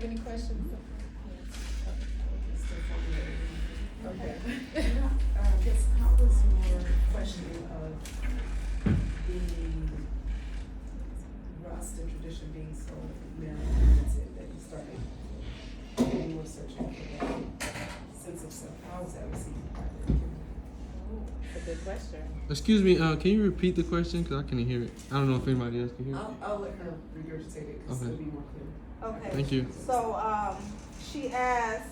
have any questions? Okay. Just how was your questioning of the Rasta tradition being so male-oriented that you started when you were searching for that sense of self? How was that received by the community? That's a good question. Excuse me, can you repeat the question? Because I couldn't hear it. I don't know if anybody else can hear it. I'll let her regurgitate it because it'll be more clear. Okay. Thank you. So, she asked,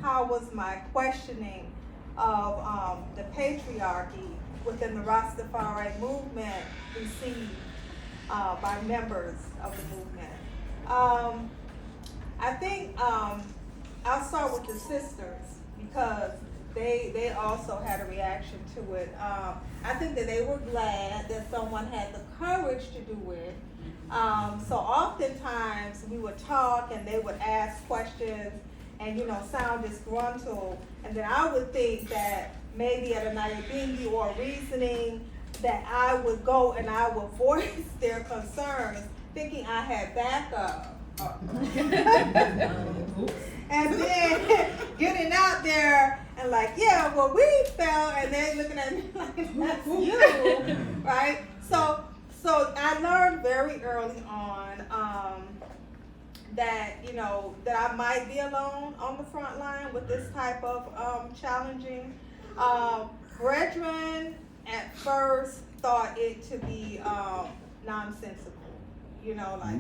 how was my questioning of the patriarchy within the Rastafari movement received by members of the movement? I think I'll start with the sisters because they also had a reaction to it. I think that they were glad that someone had the courage to do it. So oftentimes we would talk and they would ask questions and, you know, sound disgruntled. And then I would think that maybe at a Nyabingi or reasoning that I would go and I would voice their concerns thinking I had backup. And then getting out there and like, yeah, well, we felt, and then looking at me like, that's you, right? So I learned very early on that, you know, that I might be alone on the front line with this type of challenging. Brethren at first thought it to be nonsensical, you know, like,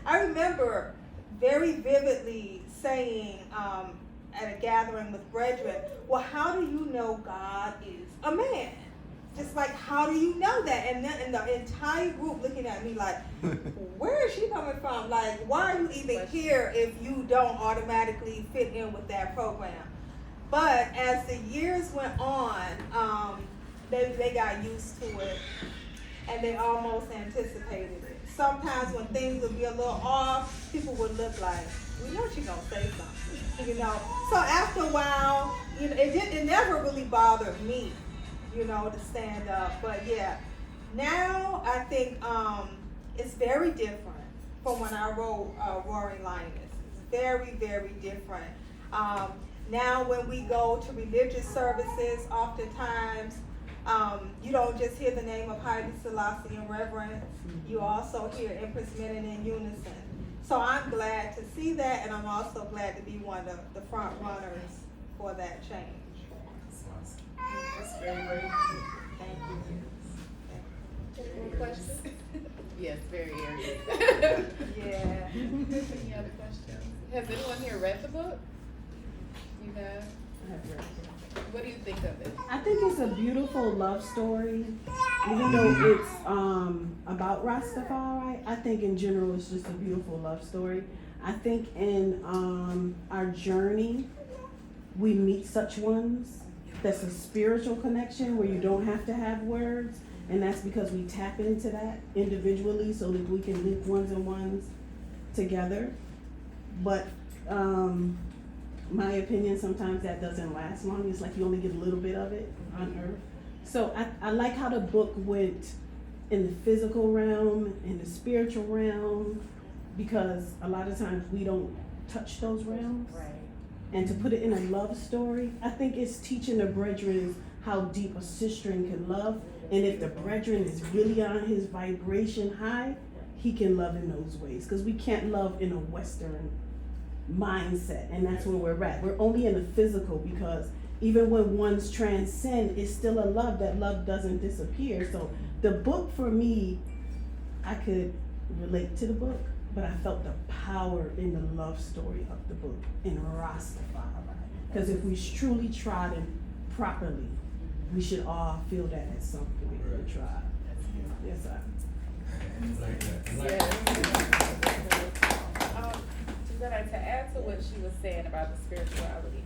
I remember very vividly saying at a gathering with brethren, well, how do you know God is a man? Just like, how do you know that? And then the entire group looking at me like, where is she coming from? Like, why are you even here if you don't automatically fit in with that program? But as the years went on, they got used to it and they almost anticipated it. Sometimes when things would be a little off, people would look like, we know she's gonna say something, you know. So after a while, you know, it never really bothered me, you know, to stand up. But yeah, now I think it's very different from when I wrote Roaring Lioness. It's very, very different. Now when we go to religious services, oftentimes you don't just hear the name of Haile Selassie in reverence, you also hear Empress Menen in unison. So I'm glad to see that, and I'm also glad to be one of the front runners for that change. That's very brave. Thank you. Any more questions? Yes, very area. Yeah. Any other questions? Has anyone here read the book? You have? I have read it. What do you think of it? I think it's a beautiful love story. Even though it's about Rastafari, I think in general it's just a beautiful love story. I think in our journey, we meet such ones that's a spiritual connection where you don't have to have words, and that's because we tap into that individually so that we can link ones and ones together. But my opinion, sometimes that doesn't last long. It's like you only get a little bit of it on earth. So I like how the book went in the physical realm, in the spiritual realm, because a lot of times we don't touch those realms. Right. And to put it in a love story, I think it's teaching the brethren how deep a sistren can love. And if the brethren is really on his vibration high, he can love in those ways. Because we can't love in a Western mindset, and that's where we're at. We're only in the physical because even when one's transcend, it's still a love. That love doesn't disappear. So the book for me, I could relate to the book, but I felt the power in the love story of the book in Rastafari. Because if we truly tried it properly, we should all feel that at some point in the tribe. Yes, sir. To add to what she was saying about the spirituality,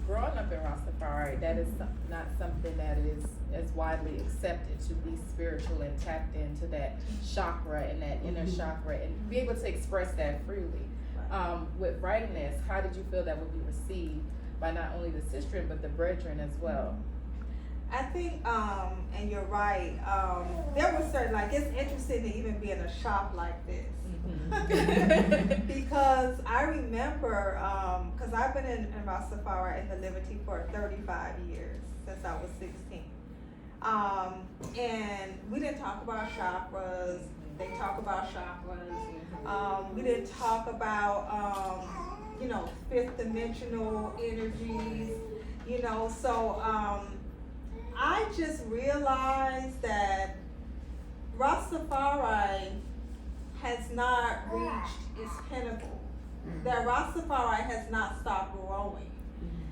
growing up in Rastafari, that is not something that is as widely accepted to be spiritual and tapped into that chakra and that inner chakra and be able to express that freely. With writing this, how did you feel that would be received by not only the sistren but the brethren as well? I think, and you're right, there was certain, like, it's interesting to even be in a shop like this. Because I remember, cause I've been in Rastafari in the Liberty for 35 years, since I was 16. And we didn't talk about chakras, they talk about chakras. We didn't talk about, you know, fifth dimensional energies, you know, so, I just realized that Rastafari has not reached its pinnacle, that Rastafari has not stopped growing,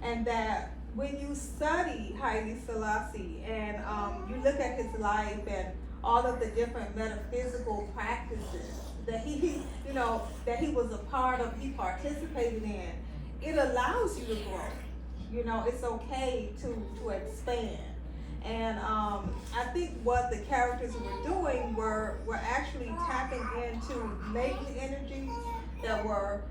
and that when you study Haile Selassie and you look at his life and all of the different metaphysical practices that he, you know, that he was a part of, he participated in, it allows you to grow. You know, it's okay to expand. And I think what the characters were doing were actually tapping into latent energies that were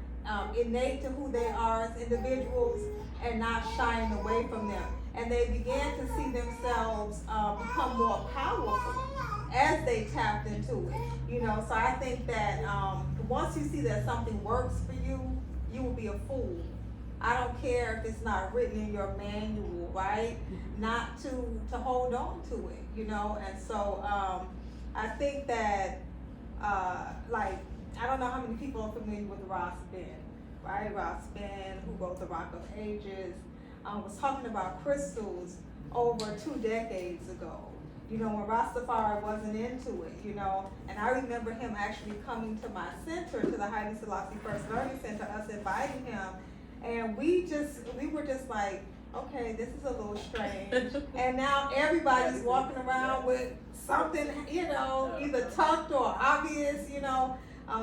innate to who they are as individuals and not shying away from them. And they began to see themselves become more powerful as they tapped into it. You know, so I think that once you see that something works for you, you will be a fool. I don't care if it's not written in your manual, right? Not to hold on to it, you know? And so I think that, like, I don't know how many people are familiar with Ross Ben, right? Ross Ben, who wrote The Rock of Ages, was talking about crystals over 2 decades ago. You know, when Rastafari wasn't into it, you know, and I remember him actually coming to my center, to the Haile Selassie First Learning Center, us inviting him. And we were just like, okay, this is a little strange. And now everybody's walking around with something, you know, either tucked or obvious, you know,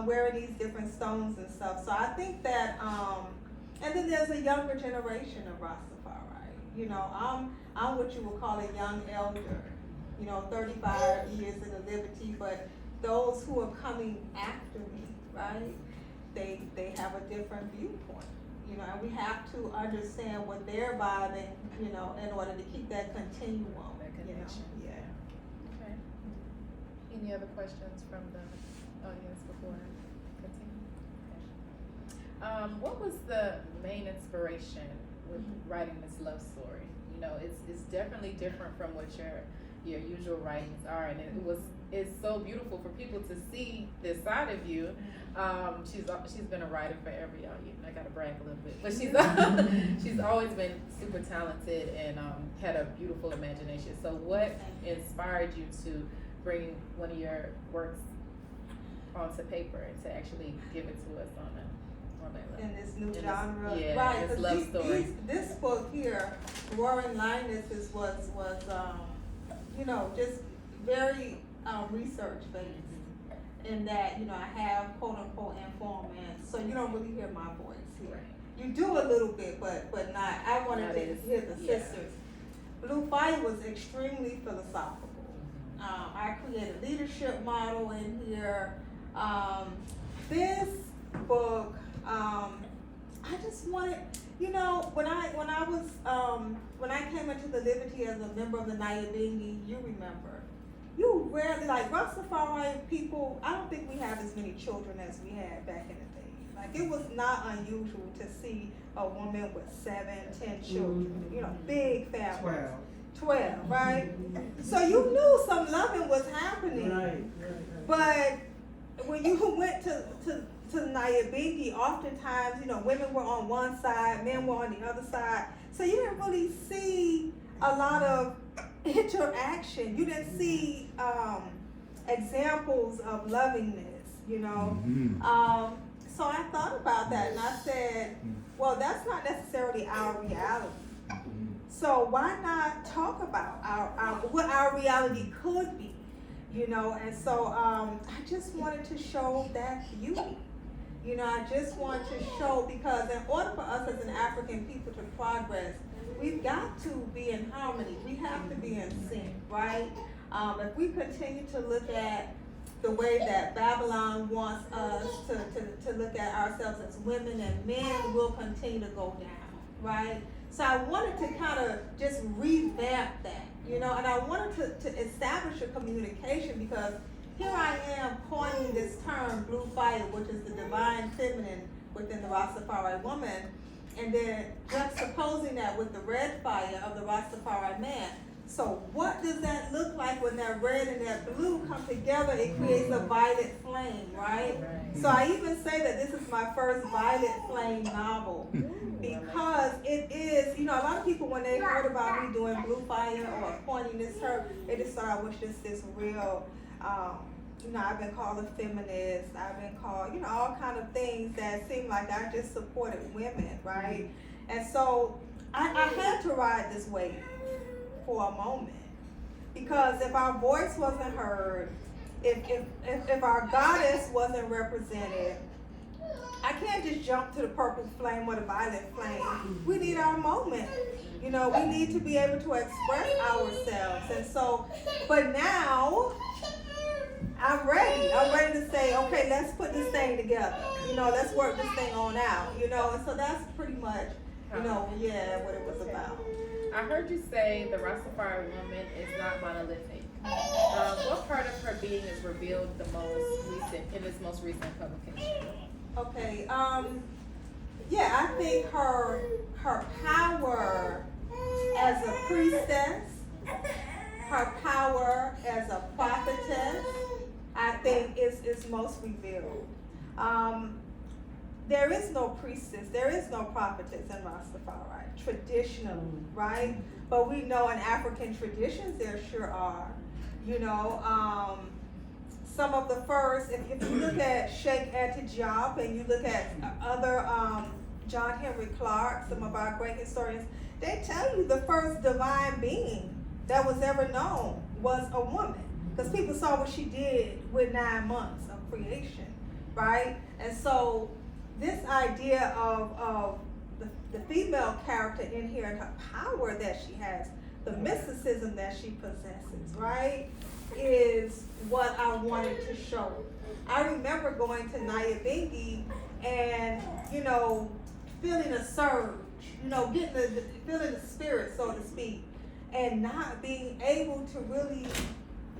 wearing these different stones and stuff. So I think that, and then there's a younger generation of Rastafari. You know, I'm what you would call a young elder, you know, 35 years in the Liberty, but those who are coming after me, right, they have a different viewpoint. You know, and we have to understand what they're vibing, you know, in order to keep that continuum. That connection. You know? Yeah. Okay. Any other questions from the audience before I continue? Okay. What was the main inspiration with writing this love story? You know, it's definitely different from what your usual writings are, and it's so beautiful for people to see this side of you. She's been a writer forever, y'all. I gotta brag a little bit, but she's always been super talented and had a beautiful imagination. So, what inspired you to bring one of your works onto paper and to actually give it to us on that In this new genre, yeah, right? this love story. This book here, Roaring Lionesses, was you know, just very research based. In that, you know, I have quote unquote informants, so you don't really hear my voice here. You do a little bit, but not. I wanted to hear the sisters. Blue Fyah was extremely philosophical. I created a leadership model in here. This book, I just wanted, you know, when I came into the Liberty as a member of the Nyabingi, you remember. You rarely, like Rastafari people, I don't think we have as many children as we had back in the day. Like, it was not unusual to see a woman with 7, 10 children, you know, big family. 12, right? So you knew some loving was happening. Right. But when you went to Nyabingi, oftentimes, you know, women were on one side, men were on the other side. So you didn't really see a lot of interaction. You didn't see examples of lovingness, you know. So I thought about that and I said, well, that's not necessarily our reality. So why not talk about what our reality could be, you know? And so I just wanted to show that beauty. You know, I just want to show, because in order for us as an African people to progress, we've got to be in harmony. We have to be in sync, right? If we continue to look at the way that Babylon wants us to look at ourselves as women and men, will continue to go down, right? So I wanted to kind of just revamp that you know, and I wanted to establish a communication because here I am coining this term, blue fire, which is the divine feminine within the Rastafari woman, and then juxtaposing that with the red fire of the Rastafari man. So what does that look like when that red and that blue come together? It creates a violet flame, right? So I even say that this is my first violet flame novel because it is, you know, a lot of people when they heard about me doing blue fire or coining this term, they just thought I was just this real, you know, I've been called a feminist, I've been called, you know, all kind of things that seem like I just supported women, right? And so I had to ride this wave for a moment, because if our voice wasn't heard, if our goddess wasn't represented, I can't just jump to the purple flame or the violet flame. We need our moment. You know, we need to be able to express ourselves. And so, but now I'm ready. I'm ready to say, okay, let's put this thing together. You know, let's work this thing on out. You know, and so that's pretty much, you know, yeah, what it was about. I heard you say the Rastafari woman is not monolithic. What part of her being is revealed the most recent in this most recent publication? Okay, yeah, I think her power as a priestess, her power as a prophetess, I think is most revealed. There is no priestess, there is no prophetess in Rastafari, traditionally, right? But we know in African traditions there sure are. You know, some of the first, if you look at Sheikh Anta Diop and you look at other, John Henry Clark, some of our great historians, they tell you the first divine being that was ever known was a woman. Because people saw what she did with 9 months of creation, right? And so this idea of the female character in here and her power that she has, the mysticism that she possesses, right, is what I wanted to show. I remember going to Nyabingi and, you know, feeling a surge, you know, feeling the spirit, so to speak, and not being able to really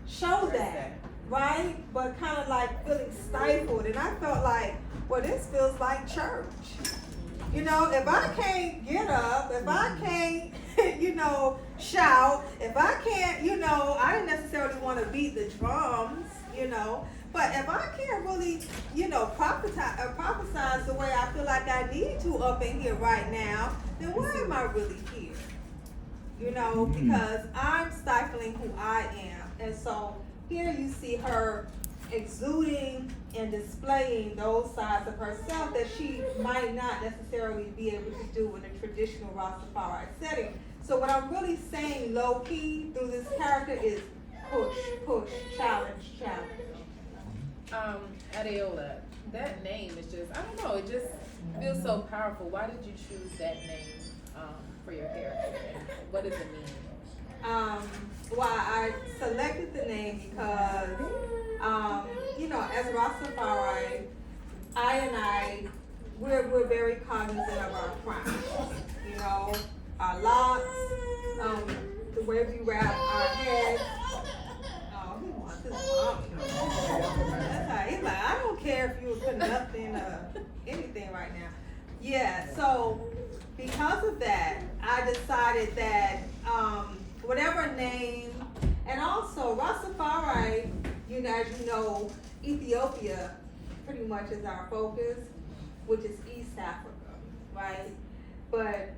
show that, right? But kind of like feeling stifled. And I felt like, well, this feels like church. You know, if I can't get up, if I can't, you know, shout, if I can't, you know, I didn't necessarily want to beat the drums, you know, but if I can't really, you know, prophesize the way I feel like I need to up in here right now, then why am I really here? You know, because I'm stifling who I am. And so here you see her exuding and displaying those sides of herself that she might not necessarily be able to do in a traditional Rastafari setting. So what I'm really saying low key through this character is push, challenge. Adeola, that name is just, I don't know, it just feels so powerful. Why did you choose that name for your character? And what does it mean? Well, I selected the name because, you know, as Rastafari, we're very cognizant of our crowns. You know, our locks, the way we wrap our heads. Oh, he wants his mom. That's how he's like, I don't care if you were putting nothing, anything right now. Yeah, so because of that, I decided that, whatever name, and also Rastafari, you know, as you know, Ethiopia pretty much is our focus, which is East Africa, right? But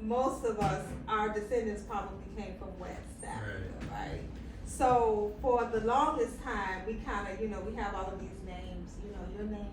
most of us, our descendants probably came from West Africa, right? So for the longest time, we kind of, you know, we have all of these names, you know, your name,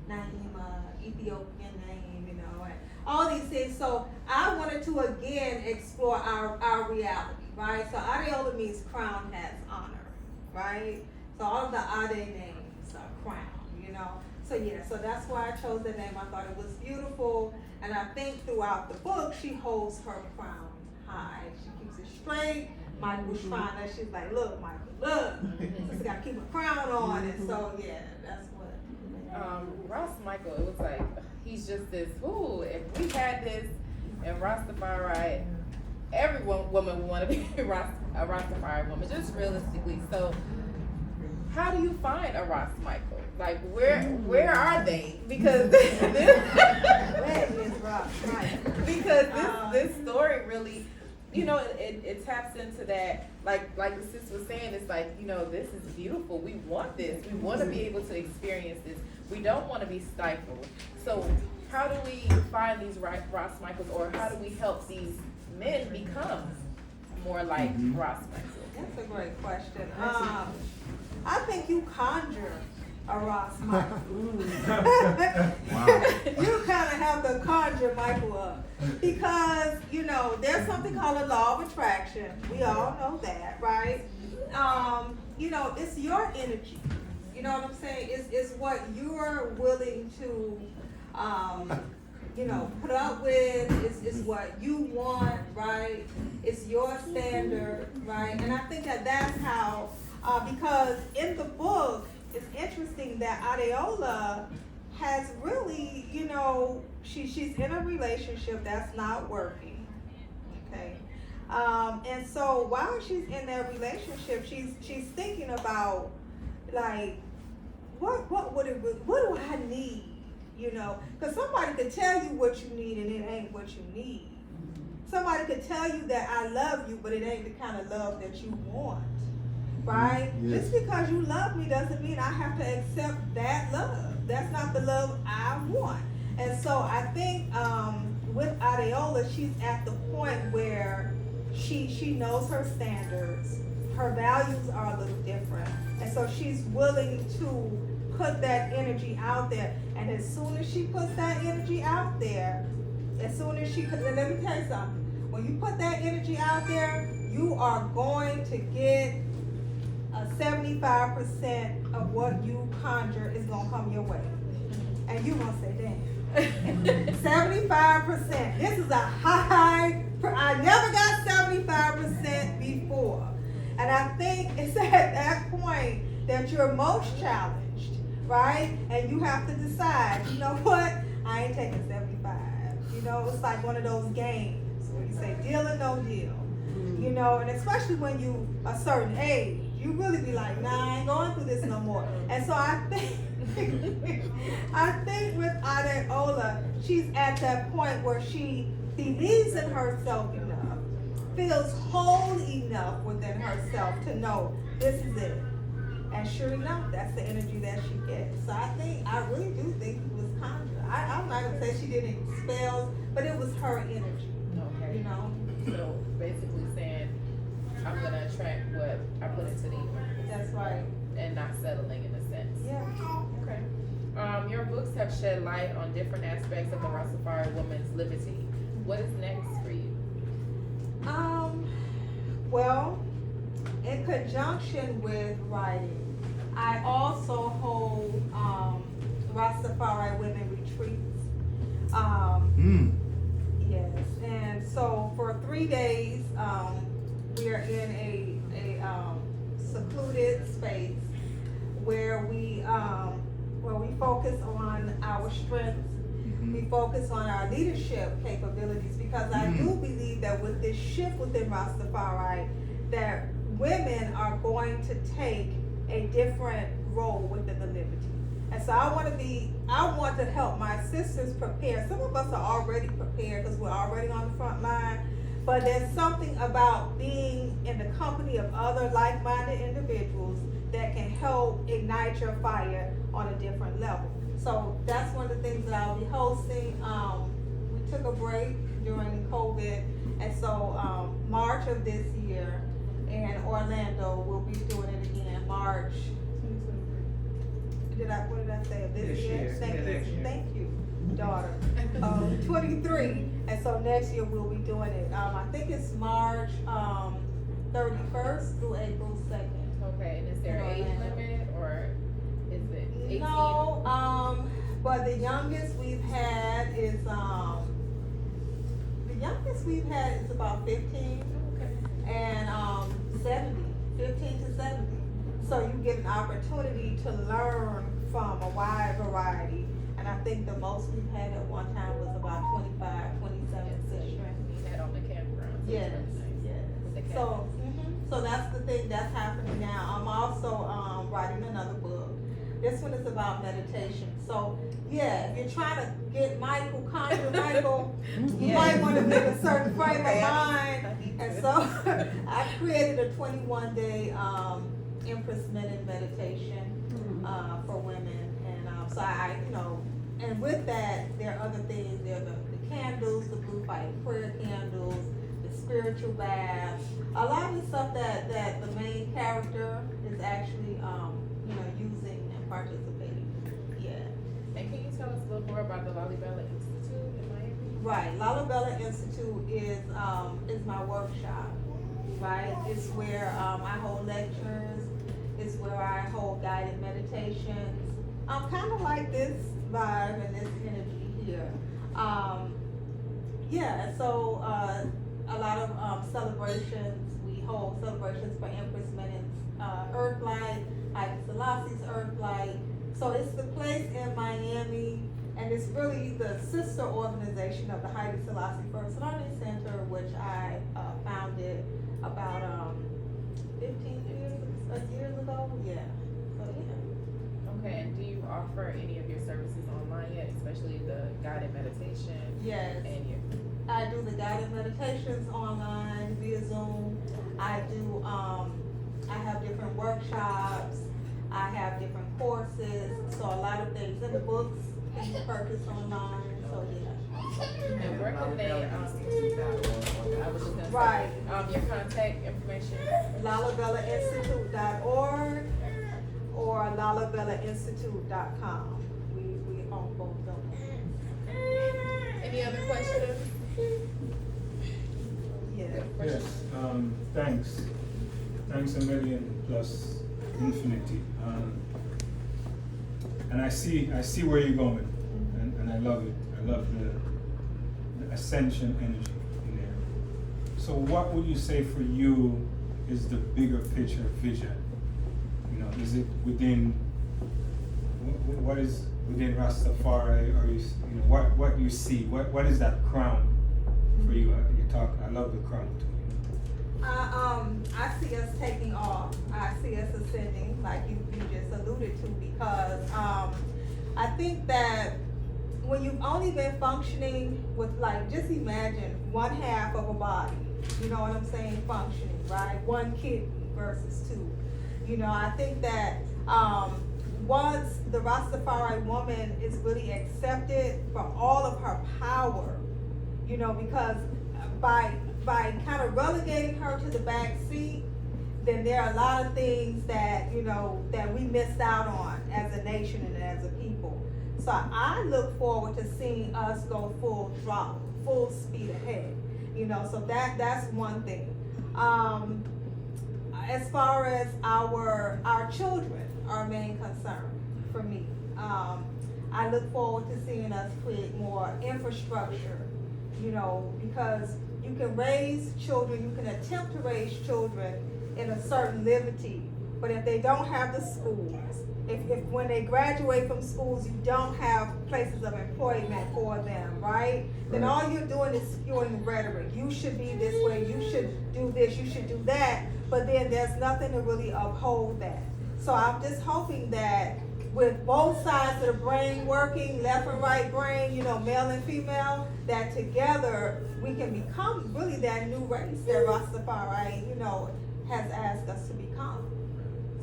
Naima, Ethiopian name, you know, and all these things. So I wanted to again explore our reality, right? So Adeola means crown has honor, right? So all of the Ade names are crown, you know. So yeah, so that's why I chose that name. I thought it was beautiful, and I think throughout the book she holds her crown high. She keeps it straight. Michael's trying to, she's like, look, Michael, look. She's got to keep a crown on, and so yeah, that's what. Ross Michael, it was like, he's just this, ooh, if we had this in Rastafari, every woman would want to be a Rastafari woman, just realistically. So, how do you find a Ras Michael? Like, where are they? Because Where is Ross Michael? because this story really, it taps into that, like the sis was saying, it's like, this is beautiful. We want this. We want to be able to experience this. We don't want to be stifled. So how do we find these Ross Michaels, or how do we help these men become more like Ross Michael? That's a great question. I think you conjure a Ross Michael. You kind of have to conjure Michael up because there's something called a law of attraction. We all know that, right? It's your energy. You know what I'm saying? It's what you're willing to put up with. It's what you want, right? It's your standard, right? And I think that's how, because in the book, it's interesting that Adeola has really, she's in a relationship that's not working, okay? And so while she's in that relationship, she's thinking about, like, what do I need? Because somebody could tell you what you need and it ain't what you need. Somebody could tell you that I love you, but it ain't the kind of love that you want, right? Yes. Just because you love me doesn't mean I have to accept that love. That's not the love I want. And so I think with Adeola, she's at the point where she knows her standards. Her values are a little different. And so she's willing to put that energy out there. And as soon as she puts that energy out there, let me tell you something. When you put that energy out there, you are going to get 75% of what you conjure is going to come your way. And you're going to say, damn. 75%. This is a high. I never got 75% before. And I think it's at that point that you're most challenged, right? And you have to decide, you know what? I ain't taking 75. It's like one of those games where you say deal or no deal. And especially when you a certain age, you really be like, nah, I ain't going through this no more. And so I think with Adeola, she's at that point where she believes in herself enough, feels whole enough within herself to know this is it. And sure enough, that's the energy that she gets. So I really do think it was conjured. I'm not gonna say she did any spells, but it was her energy. Okay. So basically saying, I'm gonna attract what I put into the universe. That's right. And not settling in a sense. Yeah. Okay. Your books have shed light on different aspects of the Rastafari woman's liberty. What is next for you? Well, in conjunction with writing, I also hold Rastafari women retreats. Yes, and so for 3 days, we are in a secluded space where we focus on our strengths. We focus on our leadership capabilities, because I do believe that with this shift within Rastafari, that women are going to take a different role within the liberty. And so I want to help my sisters prepare. Some of us are already prepared because we're already on the front line, but there's something about being in the company of other like-minded individuals that can help ignite your fire on a different level. So that's one of the things that I'll be hosting. We took a break during COVID, and so March of this year in Orlando, we'll be doing it again. March. What did I say? Of this year? Thank you, daughter. 23, and so next year we'll be doing it. I think it's March 31st through April 2nd. Okay, and is there an age limit, or is it 18? No, but the youngest we've had is about 15, and 70, 15 to 70. So you get an opportunity to learn from a wide variety. And I think the most we've had at one time was about 25, 27 sisters. We had on the campground. Yes, With the yes. cat. So that's the thing that's happening now. I'm also writing another book. This one is about meditation. So yeah, if you're trying to get conjure Michael, you might want to be in a certain frame of mind. And so I created a 21-day Empress Minute meditation for women. And so and with that, there are other things. There are the candles, the blue fight prayer candles, the spiritual baths, a lot of the stuff that the main character is actually using and participating in. Yeah. And can you tell us a little more about the Lalibela Institute in Miami? Right. Lalibela Institute is my workshop. Right. It's where I hold lectures. It's where I hold guided meditations. I'm kind of like this vibe and this energy here. So a lot of celebrations. We hold celebrations for Empress Minutes, Earthlight, Haile Selassie's Earthlight. So it's the place in Miami, and it's really the sister organization of the Haile Selassie First Learning Center, which I founded about 15 years ago. Yeah. So yeah. Okay, and do you offer any of your services online yet, especially the guided meditation? Yes. And your I do the guided meditations online via Zoom. I do, I have different workshops. I have different courses. So a lot of things in the books can be purchased online. So yeah. and where can they I was just gonna say, Right. Your contact information. LalabellaInstitute.org or LalabellaInstitute.com. We own both of them. Any other questions? Yeah. Yes, thanks. Thanks a million plus infinity. And I see where you're going, and I love it. I love the ascension energy in there. So what would you say for you is the bigger picture vision? Is it within, what is within Rastafari, or what you see? What is that crown for you? I love the crown too. I see us taking off. I see us ascending, like you just alluded to, because I think that when you've only been functioning with, like, just imagine one half of a body, you know what I'm saying, functioning, right? One kidney versus two. I think that once the Rastafari woman is really accepted for all of her power, because by kind of relegating her to the back seat, then there are a lot of things that that we missed out on as a nation and as a people. So I look forward to seeing us go full speed ahead. So that's one thing. As far as our children, our main concern for me, I look forward to seeing us create more infrastructure. Because you can raise children, you can attempt to raise children in a certain liberty, but if they don't have the schools, if when they graduate from schools you don't have places of employment for them, right? Then all you're doing is spewing rhetoric. You should be this way, you should do this, you should do that, but then there's nothing to really uphold that. So I'm just hoping that with both sides of the brain working, left and right brain, male and female, that together we can become really that new race that Rastafari, has asked us to become.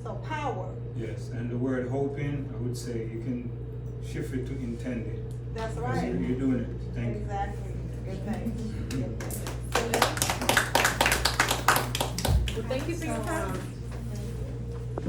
So power. Yes, and the word hoping, I would say you can shift it to intended. That's Because right. You're doing it. Thank you. Exactly. Good thing. Good thing. Well, thank you for your time.